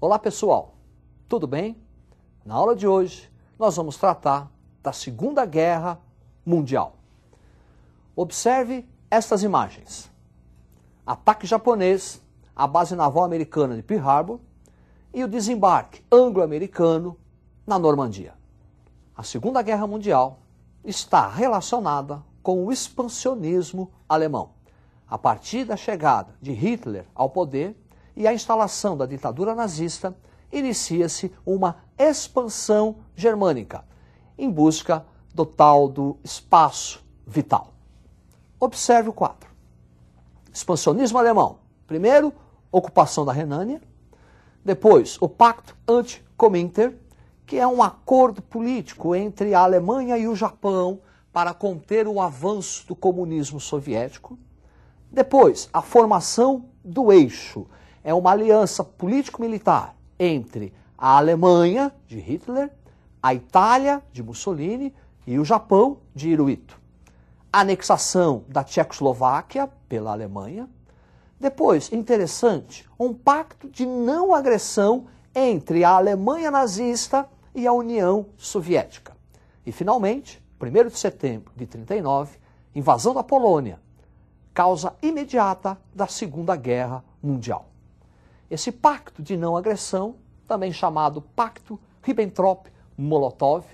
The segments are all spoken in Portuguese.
Olá pessoal, tudo bem? Na aula de hoje nós vamos tratar da Segunda Guerra Mundial. Observe estas imagens. Ataque japonês à base naval americana de Pearl Harbor e o desembarque anglo-americano na Normandia. A Segunda Guerra Mundial está relacionada com o expansionismo alemão. A partir da chegada de Hitler ao poder e a instalação da ditadura nazista, inicia-se uma expansão germânica em busca do tal do espaço vital. Observe o quadro. Expansionismo alemão. Primeiro, ocupação da Renânia. Depois, o Pacto Anti-Komintern, que é um acordo político entre a Alemanha e o Japão para conter o avanço do comunismo soviético. Depois, a formação do Eixo. É uma aliança político-militar entre a Alemanha, de Hitler, a Itália, de Mussolini, e o Japão, de Hirohito. Anexação da Tchecoslováquia pela Alemanha. Depois, interessante, um pacto de não agressão entre a Alemanha nazista e a União Soviética. E, finalmente, 1º de setembro de 1939, invasão da Polônia, causa imediata da Segunda Guerra Mundial. Esse pacto de não agressão, também chamado Pacto Ribbentrop-Molotov,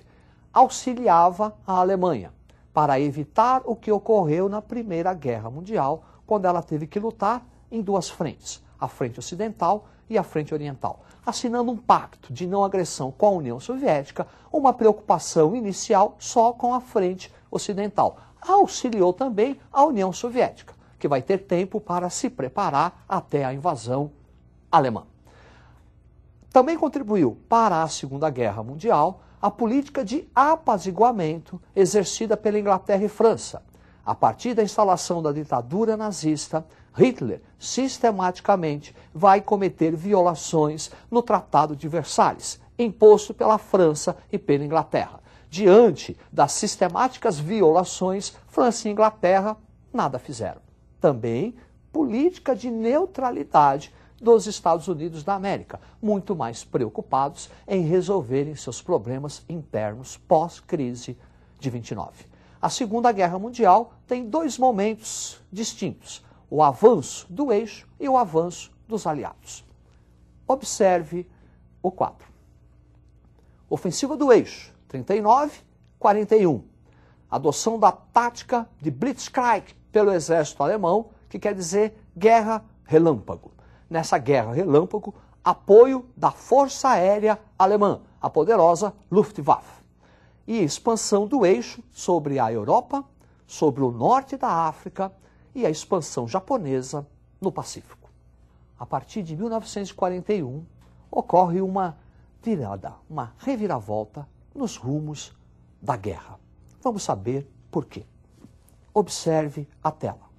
auxiliava a Alemanha para evitar o que ocorreu na Primeira Guerra Mundial, quando ela teve que lutar em duas frentes, a frente ocidental e a frente oriental, assinando um pacto de não agressão com a União Soviética, uma preocupação inicial só com a frente ocidental. Auxiliou também a União Soviética, que vai ter tempo para se preparar até a invasão alemã. Também contribuiu para a Segunda Guerra Mundial a política de apaziguamento exercida pela Inglaterra e França. A partir da instalação da ditadura nazista, Hitler sistematicamente vai cometer violações no Tratado de Versalhes, imposto pela França e pela Inglaterra. Diante das sistemáticas violações, França e Inglaterra nada fizeram. Também política de neutralidade dos Estados Unidos da América, muito mais preocupados em resolverem seus problemas internos pós-crise de 29. A Segunda Guerra Mundial tem dois momentos distintos, o avanço do eixo e o avanço dos aliados. Observe o quadro. Ofensiva do eixo, 39-41. Adoção da tática de Blitzkrieg pelo exército alemão, que quer dizer guerra relâmpago. Nessa guerra relâmpago, apoio da Força Aérea Alemã, a poderosa Luftwaffe. E expansão do eixo sobre a Europa, sobre o norte da África e a expansão japonesa no Pacífico. A partir de 1941, ocorre uma virada, uma reviravolta nos rumos da guerra. Vamos saber por quê. Observe a tela.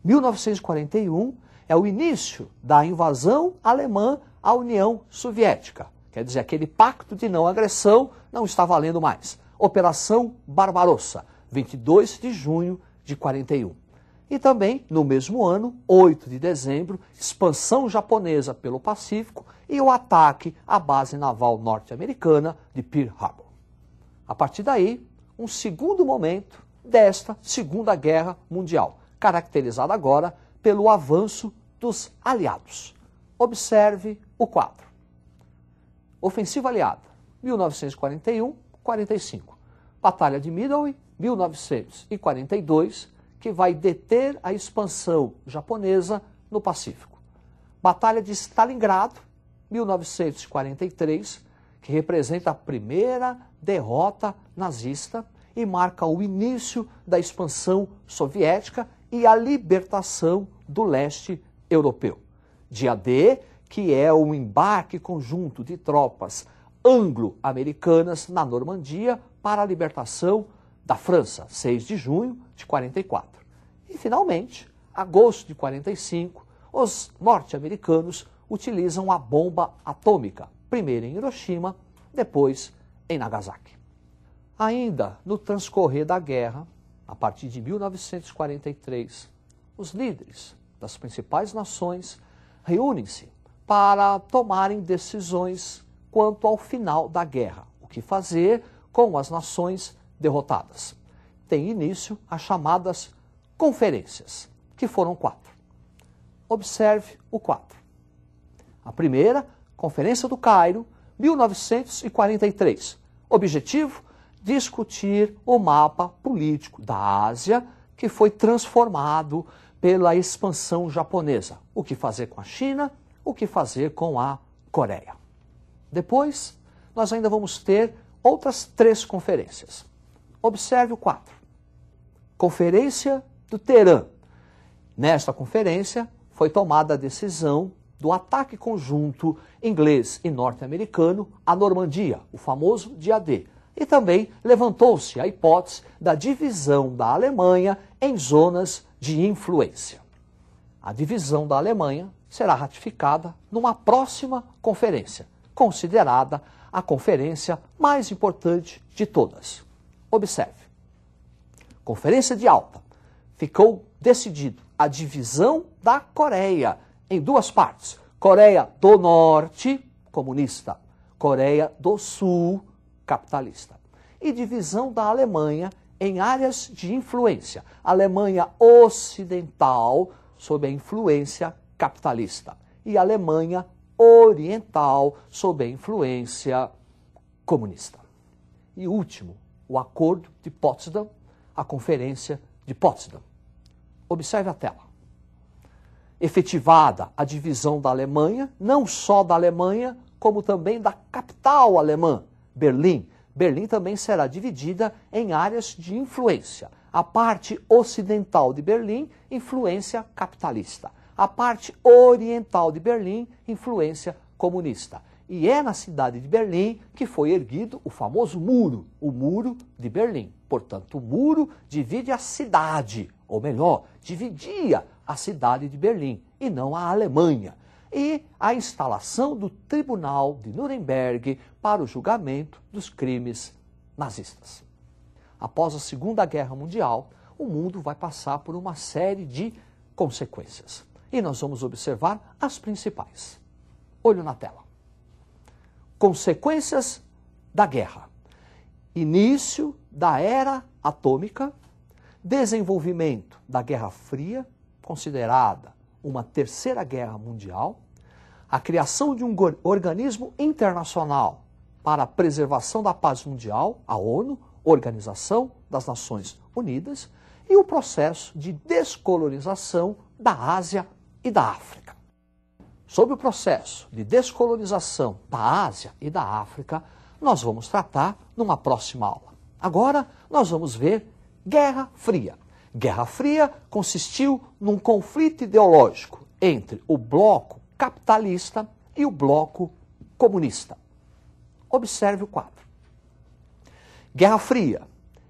1941 é o início da invasão alemã à União Soviética. Quer dizer, aquele pacto de não agressão não está valendo mais. Operação Barbarossa, 22 de junho de 41. E também, no mesmo ano, 8 de dezembro, expansão japonesa pelo Pacífico e o ataque à base naval norte-americana de Pearl Harbor. A partir daí, um segundo momento desta Segunda Guerra Mundial, caracterizada agora pelo avanço dos aliados. Observe o quadro. Ofensiva aliada, 1941-45. Batalha de Midway, 1942, que vai deter a expansão japonesa no Pacífico. Batalha de Stalingrado, 1943, que representa a primeira derrota nazista e marca o início da expansão soviética e a libertação do leste europeu. Dia D, que é o embarque conjunto de tropas anglo-americanas na Normandia para a libertação da França, 6 de junho de 44. E, finalmente, agosto de 45, os norte-americanos utilizam a bomba atômica, primeiro em Hiroshima, depois em Nagasaki. Ainda no transcorrer da guerra, a partir de 1943, os líderes das principais nações reúnem-se para tomarem decisões quanto ao final da guerra, o que fazer com as nações derrotadas. Tem início as chamadas conferências, que foram 4. Observe o 4. A primeira, Conferência do Cairo, 1943. Objetivo: discutir o mapa político da Ásia, que foi transformado pela expansão japonesa. O que fazer com a China, o que fazer com a Coreia. Depois, nós ainda vamos ter outras 3 conferências. Observe o 4. Conferência do Teherã. Nesta conferência, foi tomada a decisão do ataque conjunto inglês e norte-americano à Normandia, o famoso dia D. E também levantou-se a hipótese da divisão da Alemanha em zonas de influência. A divisão da Alemanha será ratificada numa próxima conferência, considerada a conferência mais importante de todas. Observe. Conferência de Alta. Ficou decidido a divisão da Coreia em 2 partes. Coreia do Norte, comunista. Coreia do Sul, capitalista. E divisão da Alemanha em áreas de influência. Alemanha Ocidental, sob a influência capitalista. E Alemanha Oriental, sob a influência comunista. E último, o Acordo de Potsdam, a Conferência de Potsdam. Observe a tela. Efetivada a divisão da Alemanha, não só da Alemanha, como também da capital alemã, Berlim. Berlim também será dividida em áreas de influência. A parte ocidental de Berlim, influência capitalista. A parte oriental de Berlim, influência comunista. E é na cidade de Berlim que foi erguido o famoso muro, o Muro de Berlim. Portanto, o muro divide a cidade, ou melhor, dividia a cidade de Berlim, e não a Alemanha. E a instalação do Tribunal de Nuremberg para o julgamento dos crimes nazistas. Após a Segunda Guerra Mundial, o mundo vai passar por uma série de consequências. E nós vamos observar as principais. Olho na tela. Consequências da guerra. Início da era atômica, desenvolvimento da Guerra Fria, considerada uma terceira guerra mundial, a criação de um organismo internacional para a preservação da paz mundial, a ONU, Organização das Nações Unidas, e o processo de descolonização da Ásia e da África. Sobre o processo de descolonização da Ásia e da África, nós vamos tratar numa próxima aula. Agora, nós vamos ver Guerra Fria. Guerra Fria consistiu num conflito ideológico entre o bloco capitalista e o bloco comunista. Observe o quadro. Guerra Fria,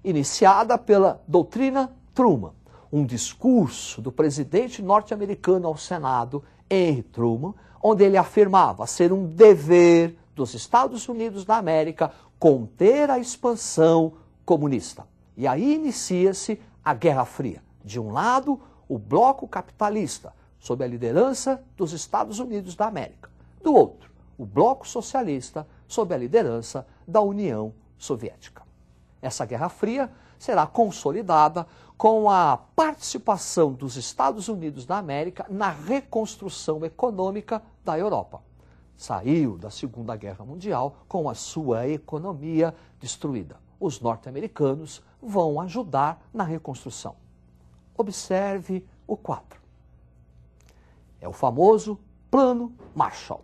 iniciada pela doutrina Truman, um discurso do presidente norte-americano ao Senado, Henry Truman, onde ele afirmava ser um dever dos Estados Unidos da América conter a expansão comunista. E aí inicia-se a Guerra Fria. De um lado, o bloco capitalista, sob a liderança dos Estados Unidos da América. Do outro, o bloco socialista, sob a liderança da União Soviética. Essa Guerra Fria será consolidada com a participação dos Estados Unidos da América na reconstrução econômica da Europa. Saiu da Segunda Guerra Mundial com a sua economia destruída. Os norte-americanos vão ajudar na reconstrução. Observe o quadro. É o famoso Plano Marshall.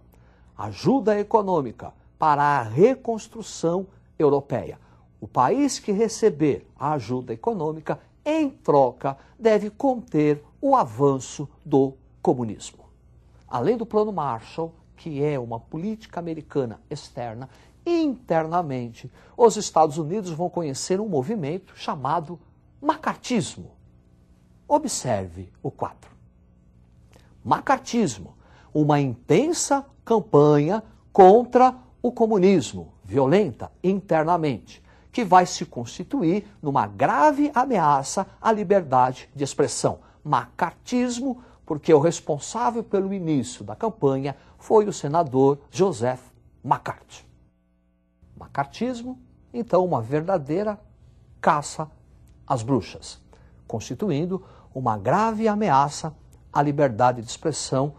Ajuda econômica para a reconstrução europeia. O país que receber a ajuda econômica, em troca, deve conter o avanço do comunismo. Além do Plano Marshall, que é uma política americana externa, internamente, os Estados Unidos vão conhecer um movimento chamado macartismo. Observe o quadro. Macartismo, uma intensa campanha contra o comunismo, violenta internamente, que vai se constituir numa grave ameaça à liberdade de expressão. Macartismo porque o responsável pelo início da campanha foi o senador Joseph McCarthy. Macartismo, então, uma verdadeira caça às bruxas, constituindo uma grave ameaça à liberdade de expressão,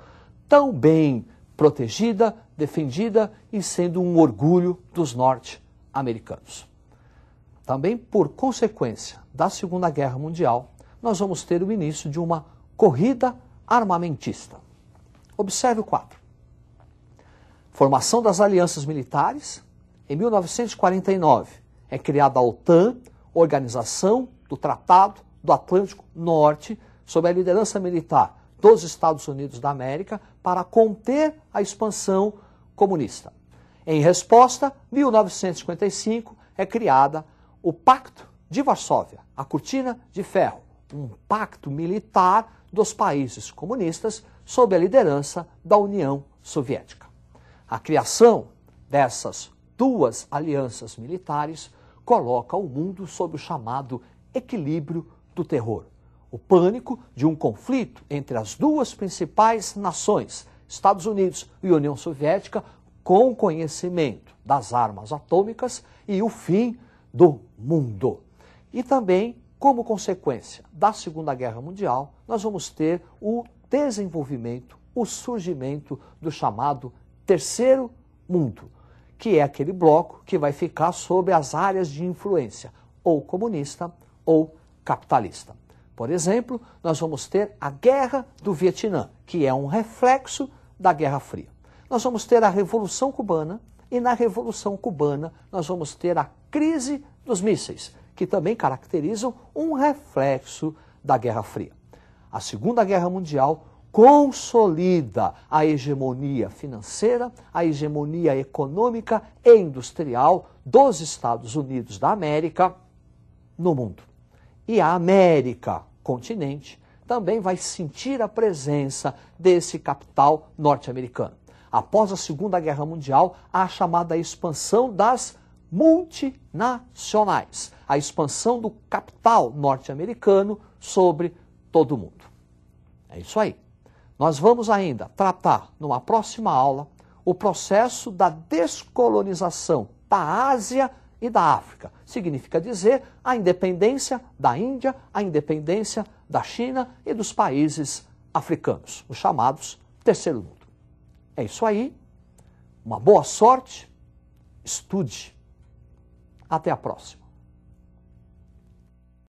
tão bem protegida, defendida e sendo um orgulho dos norte-americanos. Também por consequência da Segunda Guerra Mundial, nós vamos ter o início de uma corrida armamentista. Observe o quadro. Formação das alianças militares. Em 1949 é criada a OTAN, Organização do Tratado do Atlântico Norte, sob a liderança militar dos Estados Unidos da América, para conter a expansão comunista. Em resposta, 1955 é criada o Pacto de Varsóvia, a Cortina de Ferro, um pacto militar dos países comunistas sob a liderança da União Soviética. A criação dessas duas alianças militares coloca o mundo sob o chamado equilíbrio do terror. O pânico de um conflito entre as duas principais nações, Estados Unidos e União Soviética, com conhecimento das armas atômicas e o fim do mundo. E também, como consequência da Segunda Guerra Mundial, nós vamos ter o desenvolvimento, o surgimento do chamado Terceiro Mundo, que é aquele bloco que vai ficar sob as áreas de influência, ou comunista ou capitalista. Por exemplo, nós vamos ter a Guerra do Vietnã, que é um reflexo da Guerra Fria. Nós vamos ter a Revolução Cubana, e na Revolução Cubana nós vamos ter a crise dos mísseis, que também caracterizam um reflexo da Guerra Fria. A Segunda Guerra Mundial consolida a hegemonia financeira, a hegemonia econômica e industrial dos Estados Unidos da América no mundo. E a América, continente, também vai sentir a presença desse capital norte-americano. Após a Segunda Guerra Mundial, há a chamada expansão das multinacionais, a expansão do capital norte-americano sobre todo o mundo. É isso aí. Nós vamos ainda tratar, numa próxima aula, o processo da descolonização da Ásia e da África. Significa dizer a independência da Índia, a independência da China e dos países africanos, os chamados Terceiro Mundo. É isso aí. Uma boa sorte. Estude. Até a próxima.